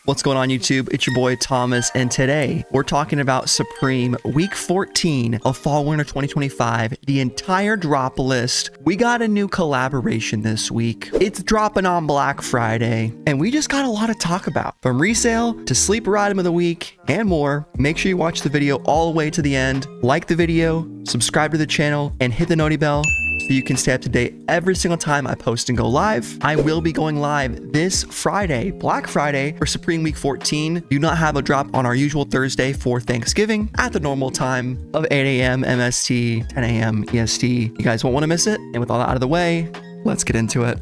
What's going on YouTube? It's your boy Thomas, and today we're talking about Supreme Week 14 of Fall Winter 2025, the entire drop list. We got a new collaboration this week. It's dropping on Black Friday, and we just got a lot to talk about. From resale to sleeper item of the week and more. Make sure you watch the video all the way to the end. Like the video, subscribe to the channel, and hit the noti bell so you can stay up to date every single time I post and go live. I will be going live this Friday, Black Friday, for Supreme Week 14. Do not have a drop on our usual Thursday for Thanksgiving at the normal time of 8 a.m. MST, 10 a.m. EST. You guys won't want to miss it. And with all that out of the way, let's get into it.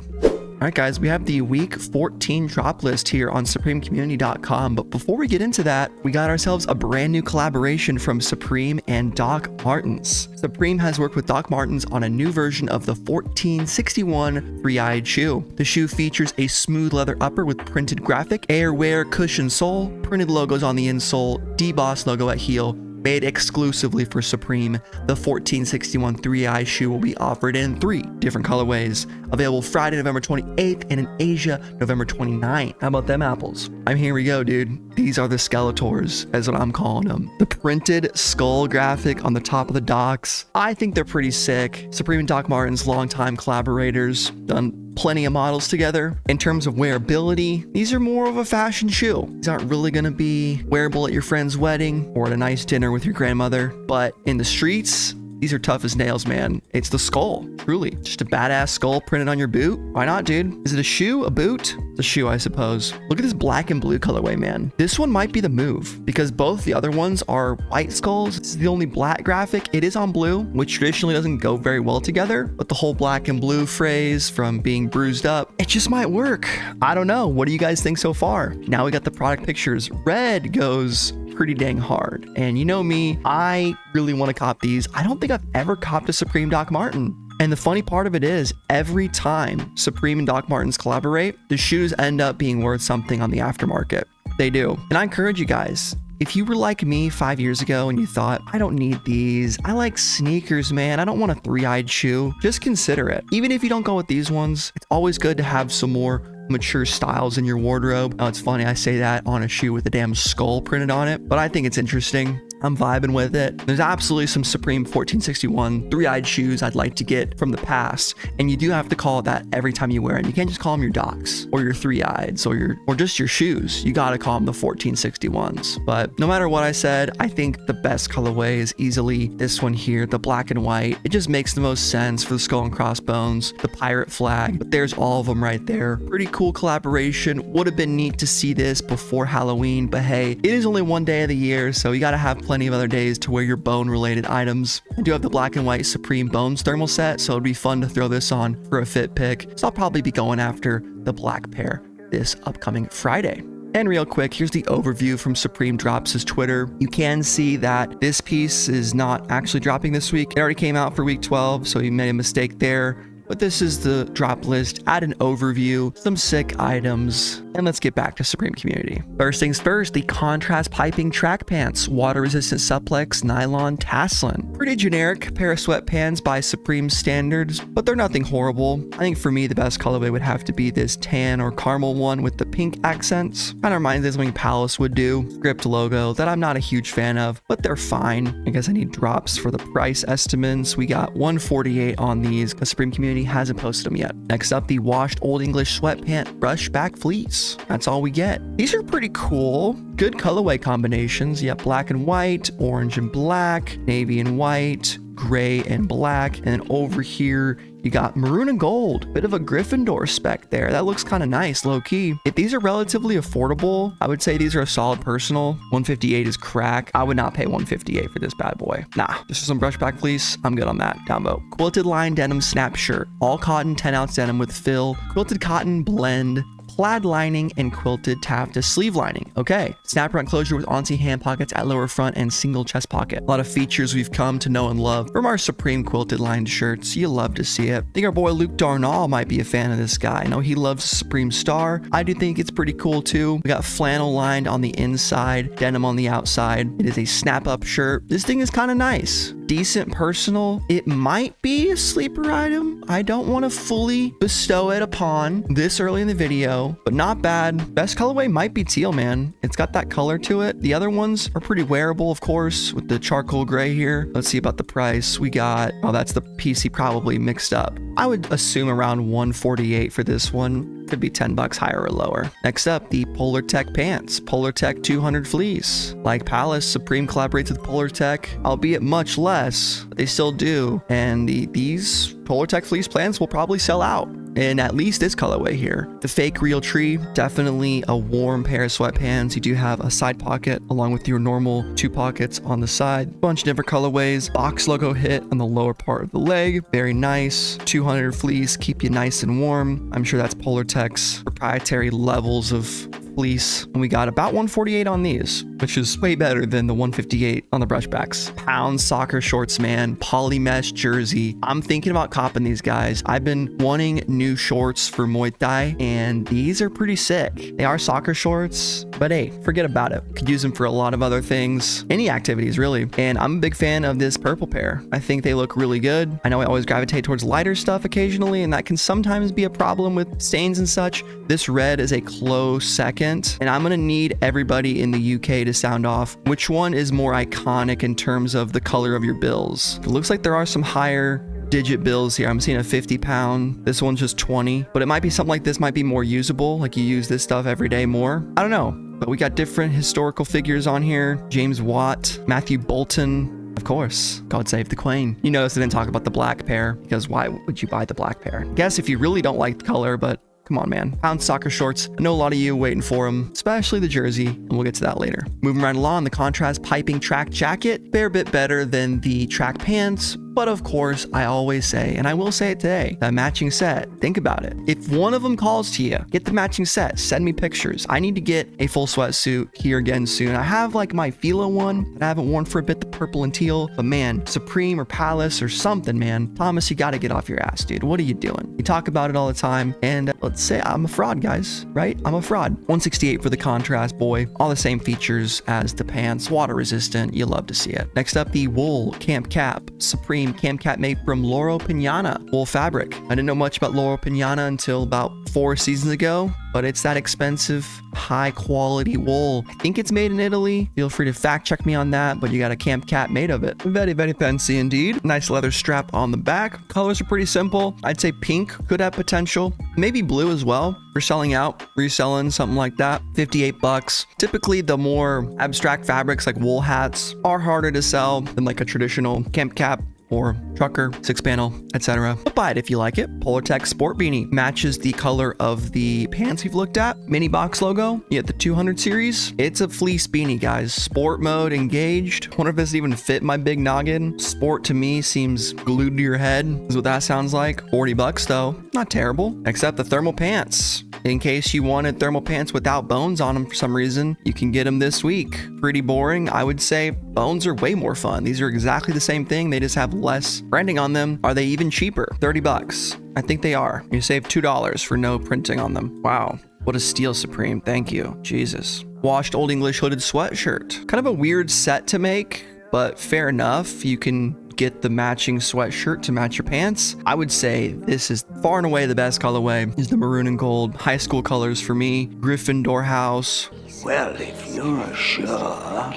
All right, guys, we have the week 14 drop list here on supremecommunity.com. But before we get into that, we got ourselves a brand new collaboration from Supreme and Doc Martens. Supreme has worked with Doc Martens on a new version of the 1461 three-eyed shoe. The shoe features a smooth leather upper with printed graphic, airwear cushion sole, printed logos on the insole, D-Boss logo at heel. Made exclusively for Supreme, the 1461 three-eye shoe will be offered in 3 different colorways. Available Friday, November 28th, and in Asia, November 29th. How about them apples? Here we go, dude. These are the Skeletors, as what I'm calling them. The printed skull graphic on the top of the Docs. I think they're pretty sick. Supreme and Doc Martens, longtime collaborators, done plenty of models together. In terms of wearability, these are more of a fashion shoe. These aren't really going to be wearable at your friend's wedding or at a nice dinner with your grandmother, but in the streets, these are tough as nails, man. It's the skull, truly. Just a badass skull printed on your boot. Why not, dude? Is it a shoe? A boot? It's a shoe, I suppose. Look at this black and blue colorway, man. This one might be the move because both the other ones are white skulls. This is the only black graphic. It is on blue, which traditionally doesn't go very well together, but the whole black and blue phrase from being bruised up, it just might work. I don't know. What do you guys think so far? Now we got the product pictures. Red goes pretty dang hard. And you know me, I really want to cop these. I don't think I've ever copped a Supreme Doc Marten. And the funny part of it is, every time Supreme and Doc Martens collaborate, the shoes end up being worth something on the aftermarket. They do. And I encourage you guys, if you were like me 5 years ago and you thought, I don't need these, I like sneakers, man, I don't want a three-eyed shoe, just consider it. Even if you don't go with these ones, it's always good to have some more mature styles in your wardrobe. Now, it's funny I say that on a shoe with a damn skull printed on it, but I think it's interesting. I'm vibing with it. There's absolutely some Supreme 1461 three-eyed shoes I'd like to get from the past, and you do have to call it that every time you wear it. You can't just call them your Docs or your three-eyeds or just your shoes. You gotta call them the 1461s. But no matter what I said, I think the best colorway is easily this one here, the black and white. It just makes the most sense for the skull and crossbones, the pirate flag, but there's all of them right there. Pretty cool collaboration. Would have been neat to see this before Halloween, but hey, it is only one day of the year, so you gotta have plenty of other days to wear your bone related items. I do have the black and white Supreme Bones thermal set, so it'd be fun to throw this on for a fit pick. So I'll probably be going after the black pair this upcoming Friday. And real quick, here's the overview from Supreme Drops' Twitter. You can see that this piece is not actually dropping this week. It already came out for week 12, so he made a mistake there. But this is the drop list, add an overview, some sick items, and let's get back to Supreme Community. First things first, the contrast piping track pants, water resistant supplex nylon taslin. Pretty generic pair of sweatpants by Supreme standards, but they're nothing horrible. I think for me, the best colorway would have to be this tan or caramel one with the pink accents. Kind of reminds me of something Palace would do. Script logo that I'm not a huge fan of, but they're fine. I guess I need drops for the price estimates. We got $148 on these because Supreme Community hasn't posted them yet. Next up, the washed Old English sweatpant brushback fleece. That's all we get. These are pretty cool. Good colorway combinations. You have black and white, orange and black, navy and white, gray and black, and then over here you got maroon and gold. Bit of a Gryffindor spec there. That looks kind of nice, low key. If these are relatively affordable, I would say these are a solid personal. 158 is crack. I would not pay 158 for this bad boy. Nah, this is some brushback fleece. I'm good on that. Downvote. Quilted line denim snap shirt. All cotton 10-ounce denim with fill. Quilted cotton blend. Plaid lining and quilted taffeta sleeve lining. Okay. Snap front closure with oncy hand pockets at lower front and single chest pocket. A lot of features we've come to know and love from our Supreme quilted lined shirts. You love to see it. I think our boy Luke Darnall might be a fan of this guy. I know he loves Supreme Star. I do think it's pretty cool too. We got flannel lined on the inside, denim on the outside. It is a snap up shirt. This thing is kind of nice. decent personal. It might be a sleeper item. I don't want to fully bestow it upon this early in the video, but not bad. Best colorway might be teal, man. It's got that color to it. The other ones are pretty wearable, of course, with the charcoal gray here. Let's see about the price. We got, oh, that's the PC probably mixed up. I would assume around 148 for this one. Could be 10 bucks higher or lower. Next up, the Polar Tech pants. Polar Tech 200 fleece. Like Palace, Supreme collaborates with Polar Tech, albeit much less, but they still do. And these Polar Tech fleece pants will probably sell out in at least this colorway here. The fake real tree, definitely a warm pair of sweatpants. You do have a side pocket along with your normal 2 pockets on the side. Bunch of different colorways. Box logo hit on the lower part of the leg. Very nice. 200 fleece, keep you nice and warm. I'm sure that's Polar Tech's proprietary levels of fleece. And we got about 148 on these, which is way better than the 158 on the brushbacks. Pound soccer shorts, man. Poly mesh jersey. I'm thinking about copping these guys. I've been wanting new shorts for Muay Thai, and these are pretty sick. They are soccer shorts, but hey, forget about it. Could use them for a lot of other things. Any activities, really. And I'm a big fan of this purple pair. I think they look really good. I know I always gravitate towards lighter stuff occasionally, and that can sometimes be a problem with stains and such. This red is a close second. And I'm gonna need everybody in the UK to sound off which one is more iconic in terms of the color of your bills. It looks like there are some higher digit bills here. I'm seeing a 50-pound. This one's just 20, but it might be something like this might be more usable, like you use this stuff every day more. I don't know, but we got different historical figures on here. James Watt, Matthew Bolton, of course, God save the Queen. You notice I didn't talk about the black pair, because why would you buy the black pair? Guess if you really don't like the color, but come on, man. Pound soccer shorts. I know a lot of you waiting for them, especially the jersey, and we'll get to that later. Moving right along, the contrast piping track jacket. Fair bit better than the track pants, but of course, I always say, and I will say it today, that matching set, think about it. If one of them calls to you, get the matching set, send me pictures. I need to get a full sweatsuit here again soon. I have like my Fila one that I haven't worn for a bit, the purple and teal, but man, Supreme or Palace or something, man. Thomas, you gotta get off your ass, dude. What are you doing? You talk about it all the time, and let's say I'm a fraud, guys, right? I'm a fraud. 168 for the contrast, boy. All the same features as the pants, water resistant. You love to see it. Next up, the wool camp cap, Supreme camp cap made from Loro Piana wool fabric. I didn't know much about Loro Piana until about 4 seasons ago, but it's that expensive, high quality wool. I think it's made in Italy. Feel free to fact check me on that, but you got a camp cap made of it. Very, very fancy indeed. Nice leather strap on the back. Colors are pretty simple. I'd say pink could have potential. Maybe blue as well. For selling out, reselling, something like that. 58 bucks. Typically, the more abstract fabrics like wool hats are harder to sell than like a traditional camp cap or trucker, 6-panel, etc. But buy it if you like it. Polar Tech Sport Beanie matches the color of the pants we've looked at. Mini box logo. You get the 200 series. It's a fleece beanie, guys. Sport mode engaged. Wonder if this even fit my big noggin. Sport to me seems glued to your head, is what that sounds like. 40 bucks though. Not terrible. Except the thermal pants. In case you wanted thermal pants without bones on them for some reason, you can get them this week. Pretty boring. I would say bones are way more fun. These are exactly the same thing. They just have less branding on them. Are they even cheaper? 30 bucks. I think they are. You save $2 for no printing on them. Wow. What a steal, Supreme. Thank you. Jesus. Washed Old English hooded sweatshirt. Kind of a weird set to make, but fair enough. You can get the matching sweatshirt to match your pants. I would say this is far and away the best colorway. Is the maroon and gold. High school colors for me. Gryffindor house. Well, if you're sure,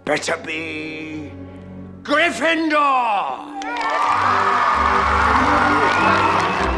better be Gryffindor!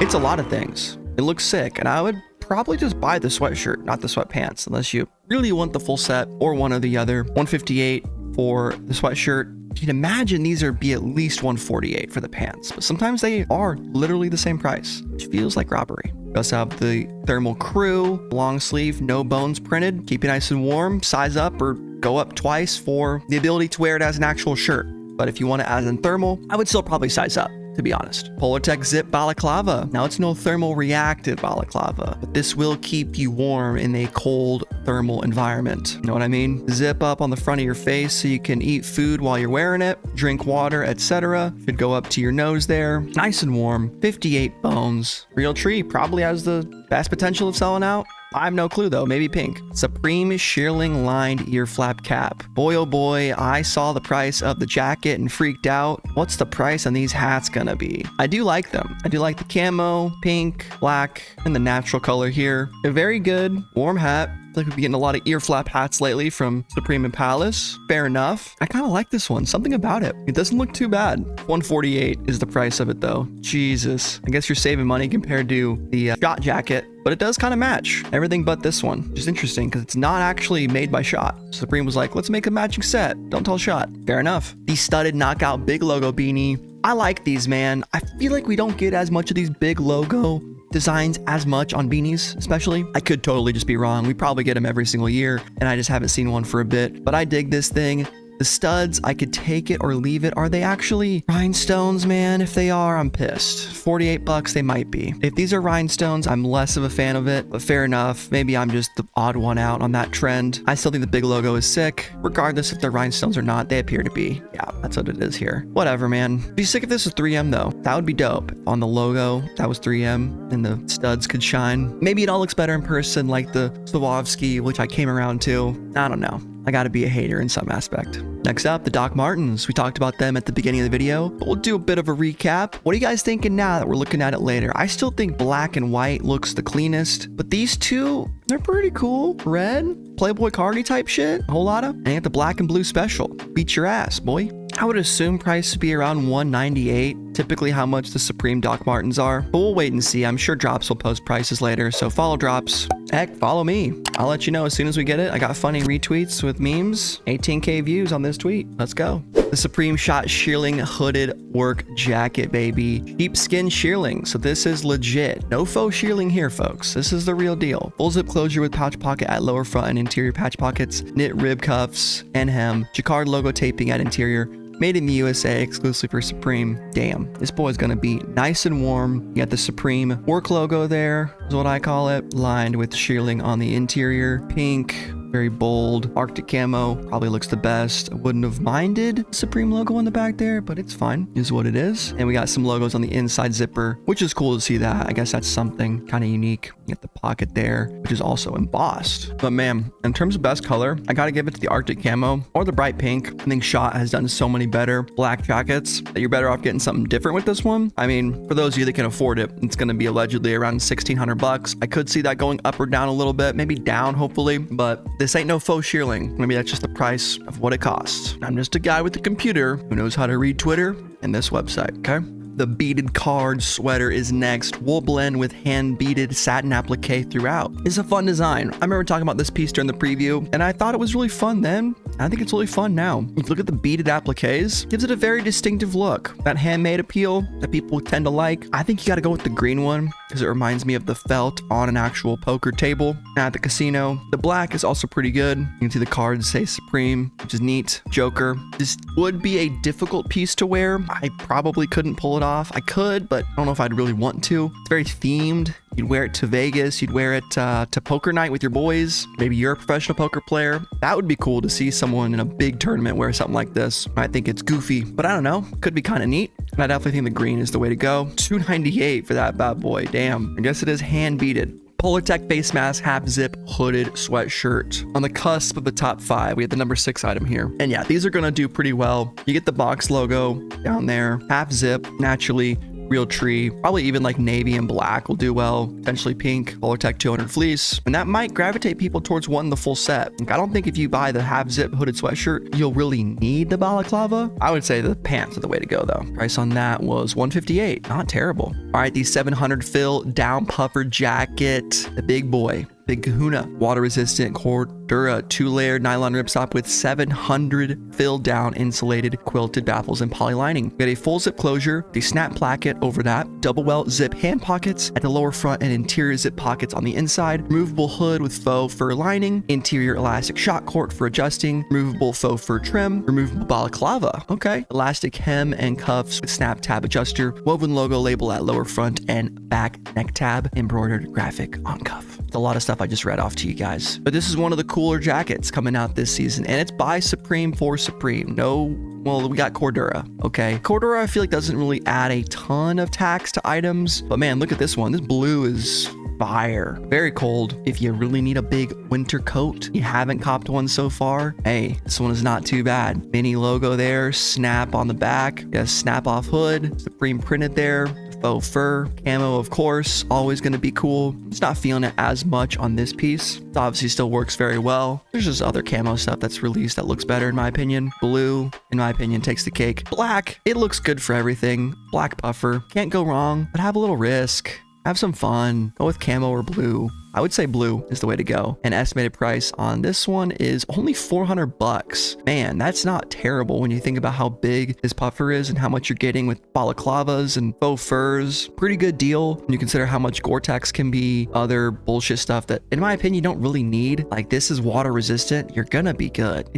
It's a lot of things. It looks sick, and I would probably just buy the sweatshirt, not the sweatpants, unless you really want the full set or one or the other. 158 for the sweatshirt. You can imagine these are be at least 148 for the pants, but sometimes they are literally the same price, which feels like robbery. We also have the thermal crew, long sleeve, no bones printed, keep you nice and warm, size up or go up twice for the ability to wear it as an actual shirt. But if you want it as in thermal, I would still probably size up, to be honest. Polar Tech Zip Balaclava. Now it's no thermal reactive balaclava, but this will keep you warm in a cold thermal environment. You know what I mean? Zip up on the front of your face so you can eat food while you're wearing it, drink water, etc. Should go up to your nose there. Nice and warm. 58 bones. Real tree probably has the best potential of selling out. I have no clue though, maybe pink. Supreme shearling lined ear flap cap. Boy, oh boy, I saw the price of the jacket and freaked out. What's the price on these hats gonna be? I do like them. I do like the camo, pink, black, and the natural color here. A very good warm hat. Like we've been getting a lot of ear flap hats lately from Supreme and Palace. Fair enough. I kind of like this one. Something about it. It doesn't look too bad. $148 is the price of it though. Jesus. I guess you're saving money compared to the Shot jacket, but it does kind of match everything but this one, which is interesting because it's not actually made by Shot. Supreme was like, let's make a matching set. Don't tell Shot. Fair enough. The studded knockout big logo beanie. I like these, man. I feel like we don't get as much of these big logo designs as much on beanies, especially. I could totally just be wrong. We probably get them every single year and I just haven't seen one for a bit, but I dig this thing. The studs, I could take it or leave it. Are they actually rhinestones, man? If they are, I'm pissed. $48 they might be. If these are rhinestones, I'm less of a fan of it, but fair enough. Maybe I'm just the odd one out on that trend. I still think the big logo is sick. Regardless if they're rhinestones or not, they appear to be. Yeah, that's what it is here. Whatever, man. Be sick if this was 3M though. That would be dope. On the logo, that was 3M and the studs could shine. Maybe it all looks better in person like the Swarovski, which I came around to. I don't know. I gotta be a hater in some aspect. Next up, the Doc Martens. We talked about them at the beginning of the video, but we'll do a bit of a recap. What are you guys thinking now that we're looking at it later? I still think black and white looks the cleanest, but these two, they're pretty cool. Red, Playboy Cardi type shit, a whole lot of. And you got the black and blue special. Beat your ass, boy. I would assume price to be around $198, typically how much the Supreme Doc Martens are, but we'll wait and see. I'm sure Drops will post prices later, so follow Drops. Heck, follow me. I'll let you know as soon as we get it. I got funny retweets with memes. 18K views on this tweet. Let's go. The Supreme Shot shearling hooded work jacket, baby. Sheepskin shearling, so this is legit. No faux shearling here, folks. This is the real deal. Full zip closure with pouch pocket at lower front and interior patch pockets, knit rib cuffs and hem, jacquard logo taping at interior. Made in the USA, exclusively for Supreme. Damn, this boy's gonna be nice and warm. You got the Supreme work logo there, is what I call it, lined with shearling on the interior. Pink, very bold. Arctic camo probably looks the best. I wouldn't have minded Supreme logo on the back there, but it's fine, is what it is. And we got some logos on the inside zipper, which is cool to see that. I guess that's something kind of unique. You get the pocket there, which is also embossed. But man, in terms of best color, I gotta give it to the Arctic camo or the bright pink. I think Shot has done so many better black jackets that you're better off getting something different with this one. I mean, for those of you that can afford it, it's gonna be allegedly around $1,600. I could see that going up or down a little bit, maybe down hopefully, but this ain't no faux shearling. Maybe that's just the price of what it costs. I'm just a guy with a computer who knows how to read Twitter and this website, okay? The beaded card sweater is next. Wool blend with hand beaded satin applique throughout. It's a fun design. I remember talking about this piece during the preview and I thought it was really fun then. I think it's really fun now. If you look at the beaded appliques, gives it a very distinctive look. That handmade appeal that people tend to like. I think you gotta go with the green one because it reminds me of the felt on an actual poker table at the casino. The black is also pretty good. You can see the cards say Supreme, which is neat. Joker. This would be a difficult piece to wear. I probably couldn't pull it off. I could, but I don't know if I'd really want to. It's very themed. You'd wear it to Vegas. You'd wear it to poker night with your boys. Maybe you're a professional poker player. That would be cool to see someone in a big tournament wear something like this. I think it's goofy, but I don't know. Could be kind of neat. And I definitely think the green is the way to go. $298 for that bad boy. Damn. I guess it is hand beaded. Polartec face mask, half zip, hooded sweatshirt. On the cusp of the top 5, we have the number 6 item here. And yeah, these are gonna do pretty well. You get the box logo down there, half zip, naturally, real tree, probably even like navy and black will do well, potentially pink, Polartec 200 fleece, and that might gravitate people towards wanting the full set. Like, I don't think if you buy the half zip hooded sweatshirt, you'll really need the balaclava. I would say the pants are the way to go though. Price on that was $158, not terrible. All right, the 700 fill down puffer jacket, the big boy. Big Kahuna, water resistant Cordura 2-layered nylon ripstop with 700 fill down insulated quilted baffles and poly lining. We got a full zip closure, the snap placket over that, double welt zip hand pockets at the lower front and interior zip pockets on the inside, removable hood with faux fur lining, interior elastic shot cord for adjusting, removable faux fur trim, removable balaclava, okay, elastic hem and cuffs with snap tab adjuster, woven logo label at lower front and back neck tab, embroidered graphic on cuff. It's a lot of stuff I just read off to you guys. But this is one of the cooler jackets coming out this season, and it's by Supreme for Supreme. Well, we got Cordura, okay? Cordura, I feel like doesn't really add a ton of tax to items, but man, look at this one. This blue is fire. Very cold. If you really need a big winter coat, you haven't copped one so far, hey, this one is not too bad. Mini logo there, snap on the back, snap off hood, Supreme printed there. Faux fur, camo, of course, always going to be cool. It's not feeling it as much on this piece. It obviously still works very well. There's just other camo stuff that's released that looks better in my opinion. Blue, in my opinion, takes the cake. Black, it looks good for everything. Black puffer, can't go wrong, but have a little risk. Have some fun. Go with camo or blue. I would say blue is the way to go. An estimated price on this one is only 400 bucks. Man, that's not terrible when you think about how big this puffer is and how much you're getting with balaclavas and faux furs. Pretty good deal when you consider how much Gore-Tex can be, other bullshit stuff that, in my opinion, you don't really need. Like, this is water resistant. You're gonna be good.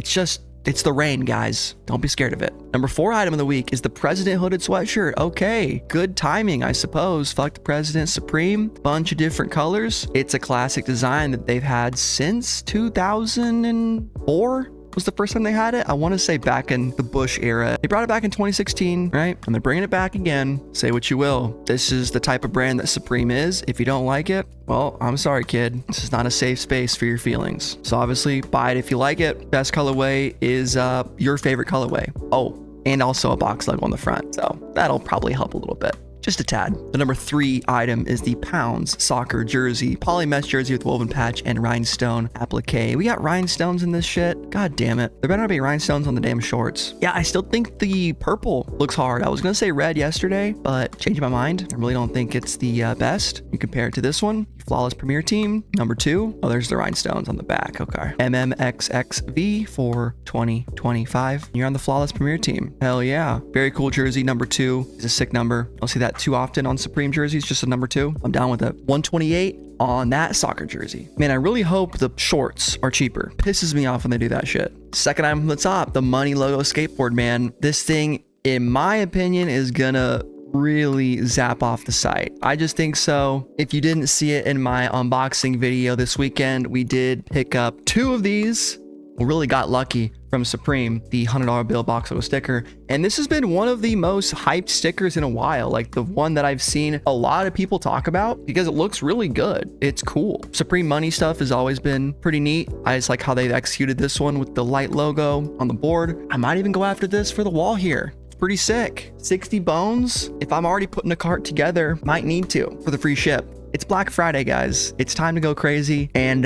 It's the rain, guys. Don't be scared of it. Number 4 item of the week is the President hooded sweatshirt. Okay, good timing, I suppose. Fuck the President Supreme. Bunch of different colors. It's a classic design that they've had since 2004. Was the first time they had it? I want to say back in the Bush era. They brought it back in 2016, right? And they're bringing it back again. Say what you will. This is the type of brand that Supreme is. If you don't like it, well, I'm sorry, kid. This is not a safe space for your feelings. So obviously, buy it if you like it. Best colorway is your favorite colorway. Oh, and also a box logo on the front. So that'll probably help a little bit. Just a tad. The number 3 item is the Pounds soccer jersey, poly mesh jersey with woven patch and rhinestone applique. We got rhinestones in this shit. God damn it. There better not be rhinestones on the damn shorts. Yeah, I still think the purple looks hard. I was gonna say red yesterday, but changed my mind. I really don't think it's the best. You compare it to this one, Flawless Premier Team, number 2. Oh, there's the rhinestones on the back. Okay. MMXXV for 2025. You're on the Flawless Premier Team. Hell yeah. Very cool jersey. Number 2 is a sick number. I'll see that too often on Supreme jerseys, just a number 2. I'm down with it. 128 on that soccer jersey. Man, I really hope the shorts are cheaper. Pisses me off when they do that shit. Second item from the top, the Money logo skateboard, man. This thing, in my opinion, is gonna really zap off the site. I just think so. If you didn't see it in my unboxing video this weekend, we did pick up 2 of these. We really got lucky from Supreme, the $100 bill box logo sticker. And this has been one of the most hyped stickers in a while. Like the one that I've seen a lot of people talk about because it looks really good. It's cool. Supreme money stuff has always been pretty neat. I just like how they've executed this one with the light logo on the board. I might even go after this for the wall here. Pretty sick. 60 bones. If I'm already putting a cart together, might need to for the free ship. It's Black Friday, guys. It's time to go crazy. And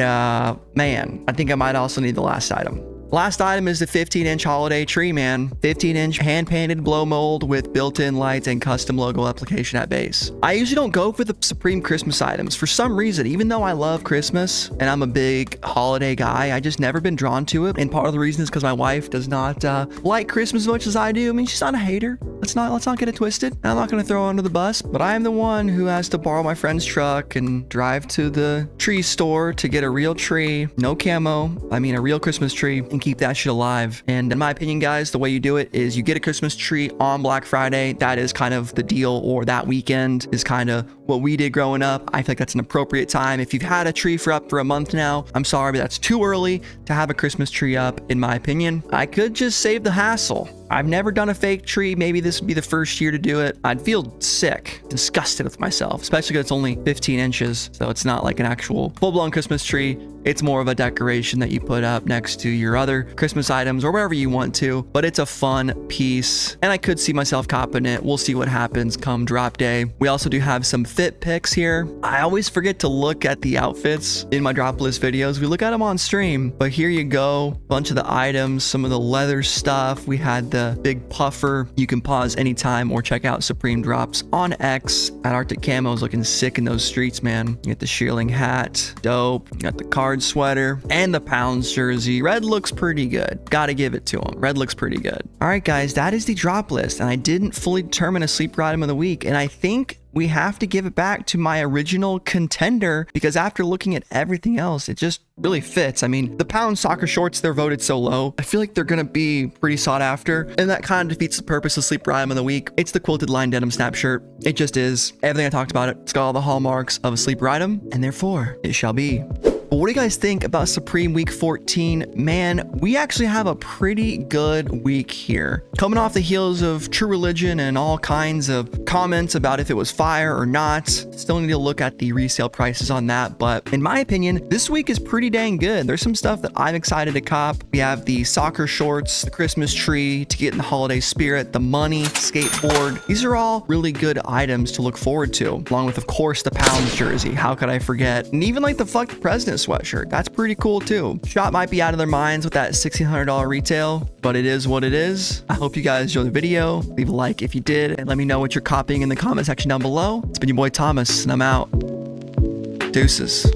man, I think I might also need the last item. Last item is the 15-inch holiday tree, man. 15-inch hand-painted blow mold with built-in lights and custom logo application at base. I usually don't go for the Supreme Christmas items. For some reason, even though I love Christmas and I'm a big holiday guy, I just never been drawn to it. And part of the reason is because my wife does not like Christmas as much as I do. I mean, she's not a hater. Let's not get it twisted. I'm not going to throw her under the bus, but I am the one who has to borrow my friend's truck and drive to the tree store to get a real tree, no camo. I mean, a real Christmas tree, and keep that shit alive. And in my opinion, guys, the way you do it is you get a Christmas tree on Black Friday. That is kind of the deal, or that weekend is kind of what we did growing up. I feel like that's an appropriate time. If you've had a tree for a month now, I'm sorry, but that's too early to have a Christmas tree up, in my opinion. I could just save the hassle. I've never done a fake tree. Maybe this would be the first year to do it. I'd feel sick, disgusted with myself, especially because it's only 15 inches. So it's not like an actual full-blown Christmas tree. It's more of a decoration that you put up next to your other Christmas items or wherever you want to, but it's a fun piece and I could see myself copping it. We'll see what happens come drop day. We also do have some fit pics here. I always forget to look at the outfits in my Droplist videos. We look at them on stream, but here you go. A bunch of the items, some of the leather stuff. We had the big puffer. You can pause anytime or check out Supreme Drops on X. That Arctic camo is looking sick in those streets, man. You get the shearling hat, dope. You got the card sweater and the Pounds jersey. Red looks pretty good. Gotta give it to him. Red looks pretty good. All right, guys, that is the drop list, and I didn't fully determine a sleeper item of the week, and I think we have to give it back to my original contender because after looking at everything else, it just really fits. I mean, the Pound soccer shorts, they're voted so low. I feel like they're gonna be pretty sought after, and that kind of defeats the purpose of sleeper item of the week. It's the quilted line denim snap shirt. It just is. Everything I talked about, it's got all the hallmarks of a sleeper item, and therefore it shall be. But what do you guys think about Supreme Week 14? Man, we actually have a pretty good week here. Coming off the heels of True Religion and all kinds of comments about if it was fire or not. Still need to look at the resale prices on that. But in my opinion, this week is pretty dang good. There's some stuff that I'm excited to cop. We have the soccer shorts, the Christmas tree to get in the holiday spirit, the money, skateboard. These are all really good items to look forward to, along with, of course, the Pounds jersey. How could I forget? And even like the Fuck the President sweatshirt. That's pretty cool too. Shop might be out of their minds with that $1,600 retail, but it is what it is. I hope you guys enjoyed the video. Leave a like if you did, and let me know what you're copying in the comment section down below. It's been your boy Thomas, and I'm out. Deuces.